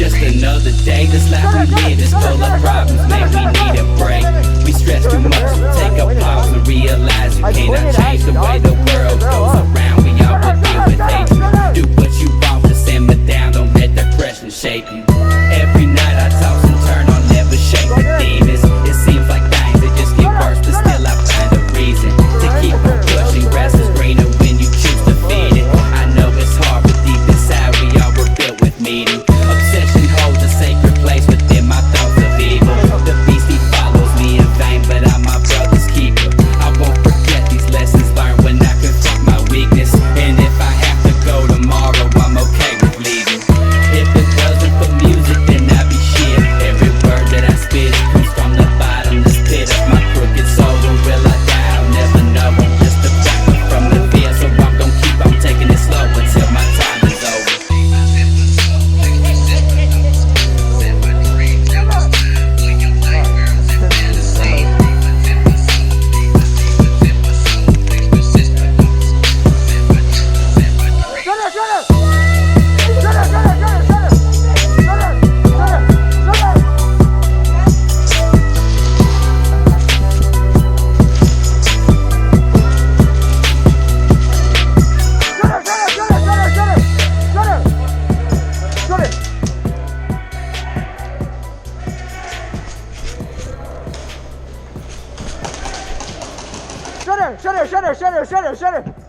just another day. This life we live is full of problems, man, we need a break. We stress too much, so take a pause and realize you cannot change the way the world goes around. We all will deal with hatred. Do what you want, to simmer down, don't let depression shape you. Every night I toss and turn, I'll never shake the demons. It seems like things that just get worse, but still I find a reason to keep on pushing. Grass is greener when you choose to feed it. I know it's hard, but deep inside we all were built with meaning. Obsession holds a sacred place within my thoughts of evil. The beast he follows me in vain, but I'm my brother's keeper. I won't forget these lessons learned when I confront my weakness. And if I have to go tomorrow, I'm okay with leaving. If it wasn't for music, then I'd be shit. Every word that I spit comes from the bottomless pit of my crooked soul. And will I die? I'll never know. I'm just a rapper from the fear, so I'm gon' keep on taking it slow until my time is over. Shut it!